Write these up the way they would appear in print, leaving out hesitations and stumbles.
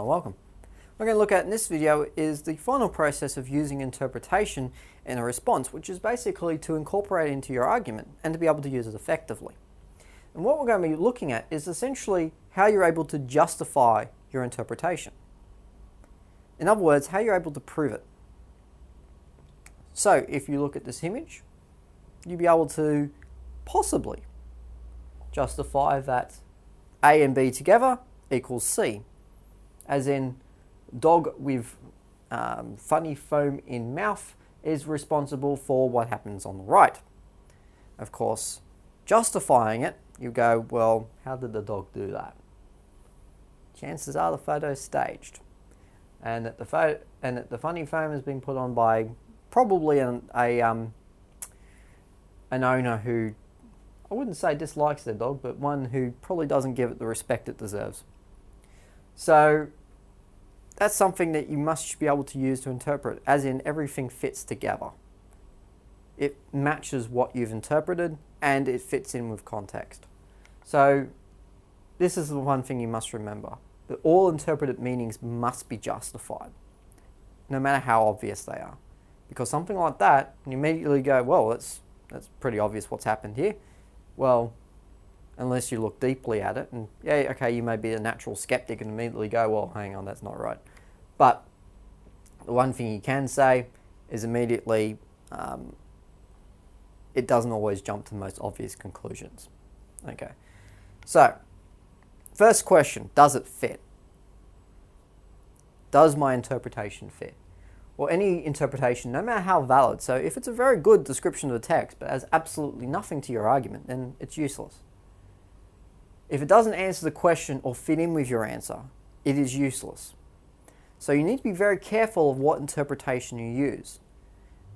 welcome. What we're going to look at in this video is the final process of using interpretation in a response, which is basically to incorporate it into your argument and to be able to use it effectively. And what we're going to be looking at is essentially how you're able to justify your interpretation. In other words, how you're able to prove it. So if you look at this image, you'll be able to possibly justify that A and B together equals C, as in dog with funny foam in mouth is responsible for what happens on the right. Of course, justifying it, you go, well, how did the dog do that? Chances are the photo's staged, and that the funny foam has been put on by probably an owner who, I wouldn't say dislikes their dog, but one who probably doesn't give it the respect it deserves. So that's something that you must be able to use to interpret, as in everything fits together. It matches what you've interpreted and it fits in with context. So this is the one thing you must remember, that all interpreted meanings must be justified, no matter how obvious they are. Because something like that, you immediately go, well, that's pretty obvious what's happened here. Well, unless you look deeply at it, and yeah, okay, you may be a natural skeptic and immediately go, well, hang on, that's not right. But the one thing you can say is immediately it doesn't always jump to the most obvious conclusions. Okay, so first question, does it fit? Does my interpretation fit? Or any interpretation, no matter how valid. So if it's a very good description of the text but has absolutely nothing to your argument, then it's useless. If it doesn't answer the question or fit in with your answer, it is useless. So you need to be very careful of what interpretation you use.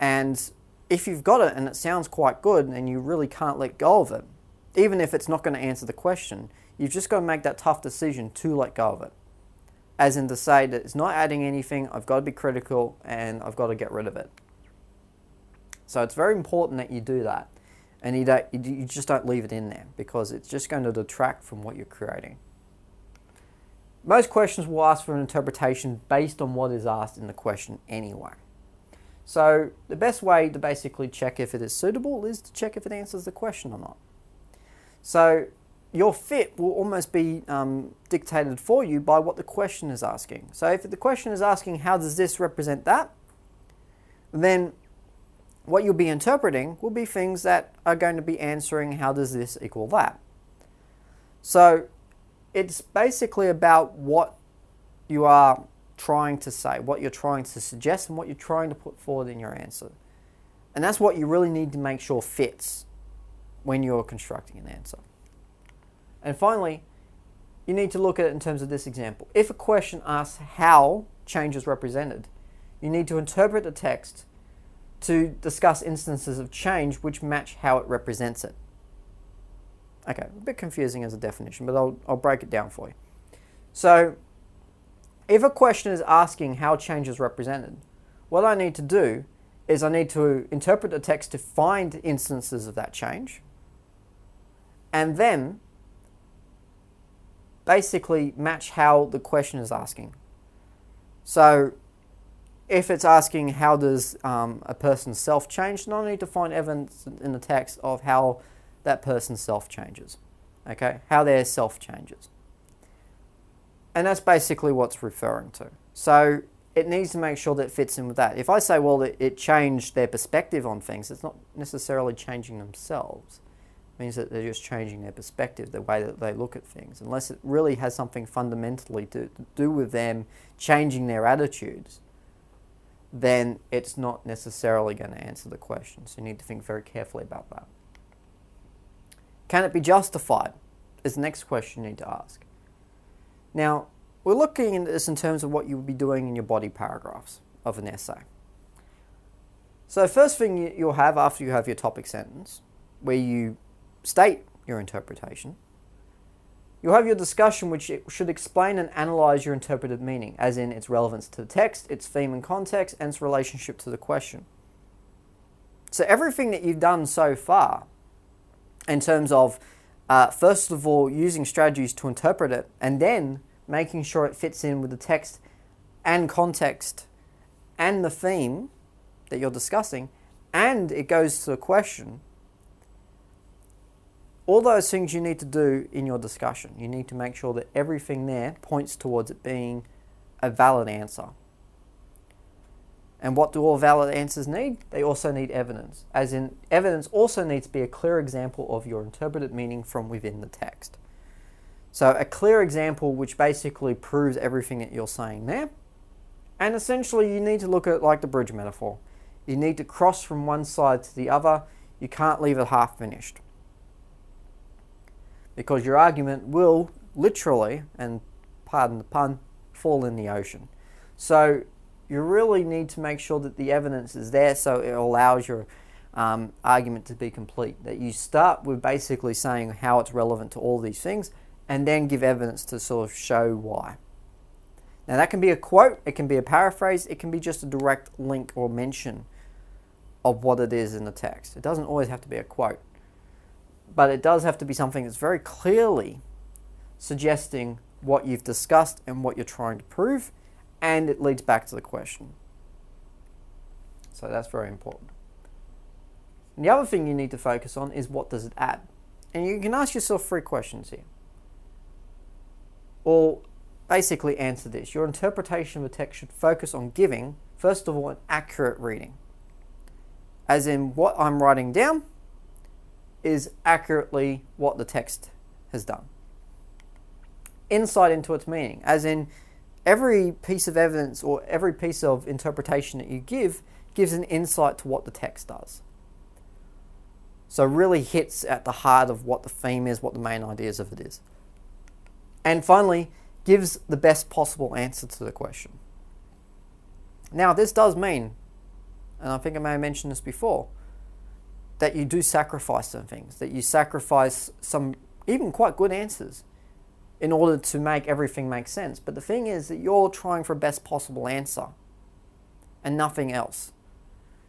And if you've got it and it sounds quite good and you really can't let go of it, even if it's not going to answer the question, you've just got to make that tough decision to let go of it. As in to say that it's not adding anything, I've got to be critical and I've got to get rid of it. So it's very important that you do that. And you just don't leave it in there, because it's just going to detract from what you're creating. Most questions will ask for an interpretation based on what is asked in the question anyway. So the best way to basically check if it is suitable is to check if it answers the question or not. So your fit will almost be dictated for you by what the question is asking. So if the question is asking, how does this represent that? Then what you'll be interpreting will be things that are going to be answering, how does this equal that? So it's basically about what you are trying to say, what you're trying to suggest, and what you're trying to put forward in your answer. And that's what you really need to make sure fits when you're constructing an answer. And finally, you need to look at it in terms of this example. If a question asks how change is represented, you need to interpret the text to discuss instances of change which match how it represents it. Okay, a bit confusing as a definition, but I'll break it down for you. So, if a question is asking how change is represented, what I need to do is I need to interpret the text to find instances of that change, and then basically match how the question is asking. So, if it's asking how does a person's self change, then I need to find evidence in the text of how that person's self changes. Okay, how their self changes. And that's basically what's referring to. So it needs to make sure that it fits in with that. If I say, well, it changed their perspective on things, it's not necessarily changing themselves. It means that they're just changing their perspective, the way that they look at things. Unless it really has something fundamentally to do with them changing their attitudes, then it's not necessarily going to answer the question. So you need to think very carefully about that. Can it be justified? Is the next question you need to ask. Now, we're looking at this in terms of what you would be doing in your body paragraphs of an essay. So first thing you'll have after you have your topic sentence, where you state your interpretation, you'll have your discussion, which should explain and analyse your interpreted meaning, as in its relevance to the text, its theme and context, and its relationship to the question. So everything that you've done so far, in terms of, first of all, using strategies to interpret it, and then making sure it fits in with the text and context and the theme that you're discussing, and it goes to the question. All those things you need to do in your discussion. You need to make sure that everything there points towards it being a valid answer. And what do all valid answers need? They also need evidence. As in, evidence also needs to be a clear example of your interpreted meaning from within the text. So a clear example which basically proves everything that you're saying there. And essentially you need to look at it like the bridge metaphor. You need to cross from one side to the other. You can't leave it half finished. Because your argument will literally, and pardon the pun, fall in the ocean. So you really need to make sure that the evidence is there so it allows your argument to be complete. That you start with basically saying how it's relevant to all these things and then give evidence to sort of show why. Now that can be a quote, it can be a paraphrase, it can be just a direct link or mention of what it is in the text. It doesn't always have to be a quote, but it does have to be something that's very clearly suggesting what you've discussed and what you're trying to prove, and it leads back to the question. So that's very important. And the other thing you need to focus on is what does it add? And you can ask yourself 3 questions here. Or basically answer this. Your interpretation of the text should focus on giving, first of all, an accurate reading. As in, what I'm writing down is accurately what the text has done. Insight into its meaning. As in, every piece of evidence or every piece of interpretation that you give gives an insight to what the text does. So really hits at the heart of what the theme is, what the main ideas of it is. And finally, gives the best possible answer to the question. Now, this does mean, and I think I may have mentioned this before, that you do sacrifice some things, that you sacrifice some even quite good answers in order to make everything make sense. But the thing is that you're trying for a best possible answer and nothing else.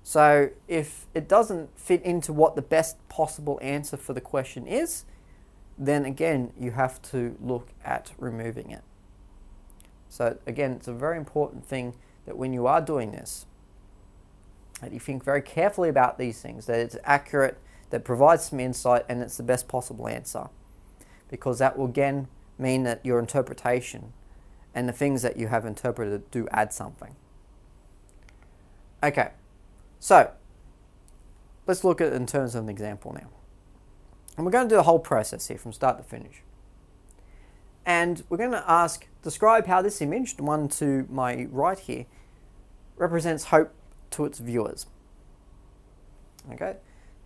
So if it doesn't fit into what the best possible answer for the question is, then again, you have to look at removing it. So again, it's a very important thing that when you are doing this, that you think very carefully about these things, that it's accurate, that provides some insight, and it's the best possible answer. Because that will again mean that your interpretation and the things that you have interpreted do add something. Okay, so let's look at it in terms of an example now. And we're going to do the whole process here from start to finish. And we're going to ask, describe how this image, the one to my right here, represents hope to its viewers. Okay,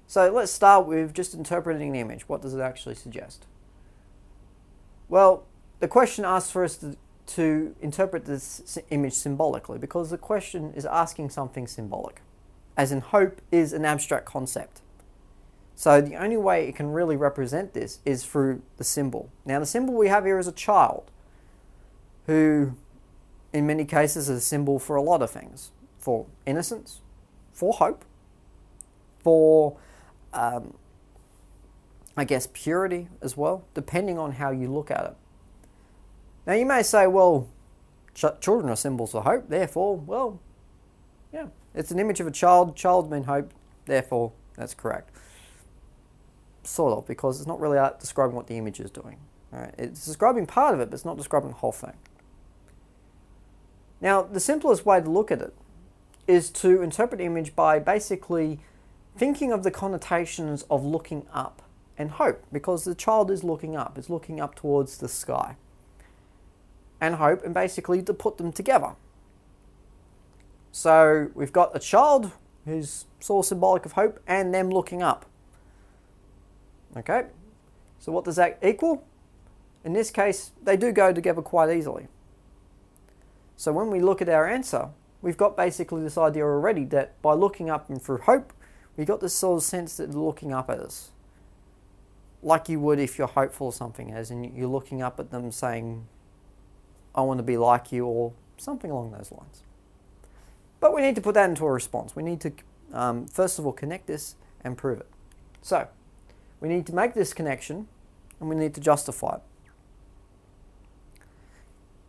so let's start with just interpreting the image. What does it actually suggest? Well, the question asks for us to interpret this image symbolically, because the question is asking something symbolic, as in hope is an abstract concept. So the only way it can really represent this is through the symbol. Now the symbol we have here is a child, who in many cases is a symbol for a lot of things. For innocence, for hope, for I guess purity as well, depending on how you look at it. Now you may say, well, children are symbols of hope, therefore, well, yeah, it's an image of a child, child mean hope, therefore that's correct. Sort of, because it's not really describing what the image is doing. All right? It's describing part of it, but it's not describing the whole thing. Now, the simplest way to look at it is to interpret the image by basically thinking of the connotations of looking up and hope, because the child is looking up, it's looking up towards the sky. And hope, and basically to put them together. So we've got a child who's sort of symbolic of hope and them looking up. Okay, so what does that equal? In this case, they do go together quite easily. So when we look at our answer, we've got basically this idea already that by looking up and through hope, we got this sort of sense that they're looking up at us. Like you would if you're hopeful of something, as in you're looking up at them saying, I want to be like you, or something along those lines. But we need to put that into a response. We need to, first of all, connect this and prove it. So, we need to make this connection, and we need to justify it.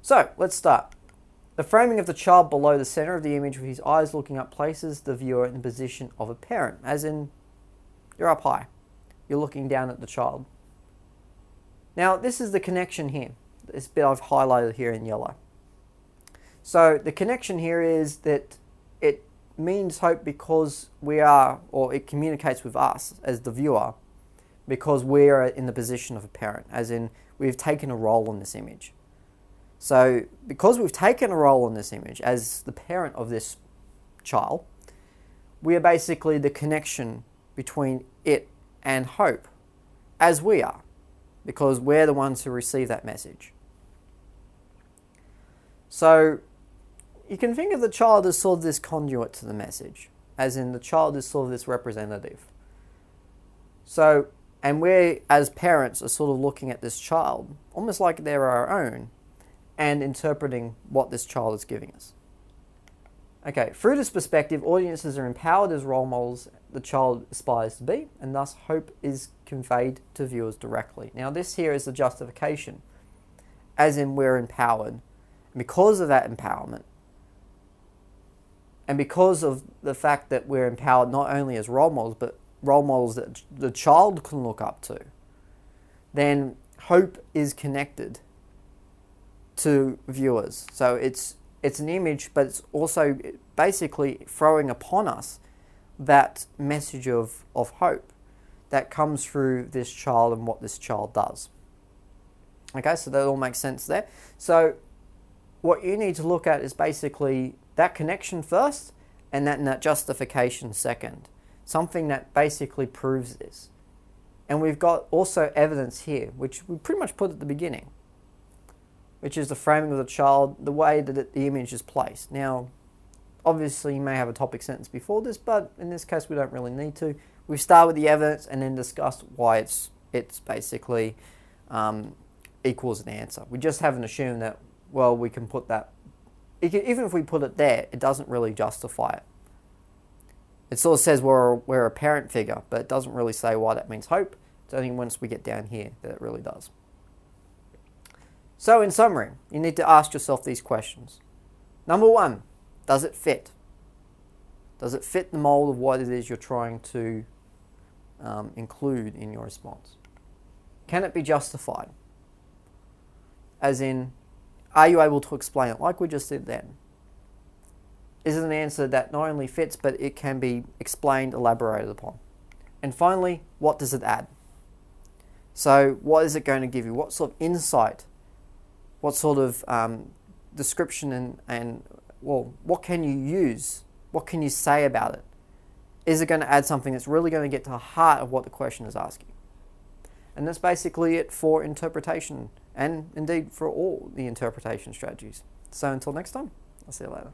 So let's start. The framing of the child below the center of the image with his eyes looking up places the viewer in the position of a parent, as in you're up high. You're looking down at the child. Now this is the connection here. This bit I've highlighted here in yellow. So the connection here is that it means hope because we are, or it communicates with us as the viewer, because we're in the position of a parent, as in we've taken a role in this image. So because we've taken a role in this image as the parent of this child, we are basically the connection between it and hope, as we are, because we're the ones who receive that message. So you can think of the child as sort of this conduit to the message, as in the child is sort of this representative. So, and we as parents are sort of looking at this child, almost like they're our own, and interpreting what this child is giving us. Okay, through this perspective, audiences are empowered as role models the child aspires to be, and thus hope is conveyed to viewers directly. Now this here is the justification, as in we're empowered. And because of that empowerment, and because of the fact that we're empowered not only as role models, but role models that the child can look up to, then hope is connected to viewers. So it's an image, but it's also basically throwing upon us that message of hope that comes through this child and what this child does. Okay, so that all makes sense there. So what you need to look at is basically that connection first, and that justification second. Something that basically proves this. And we've got also evidence here, which we pretty much put at the beginning, which is the framing of the child, the way that the image is placed. Now, obviously you may have a topic sentence before this, but in this case we don't really need to. We start with the evidence and then discuss why it's basically equals an answer. We just haven't assumed that, well, we can put that, even if we put it there, it doesn't really justify it. It sort of says we're a parent figure, but it doesn't really say why that means hope. It's only once we get down here that it really does. So in summary, you need to ask yourself these questions. Number one, does it fit? Does it fit the mold of what it is you're trying to include in your response? Can it be justified? As in, are you able to explain it like we just did then? Is it an answer that not only fits, but it can be explained, elaborated upon? And finally, what does it add? So what is it going to give you? What sort of insight? What sort of description and what can you use? What can you say about it? Is it going to add something that's really going to get to the heart of what the question is asking? And that's basically it for interpretation, and indeed for all the interpretation strategies. So until next time, I'll see you later.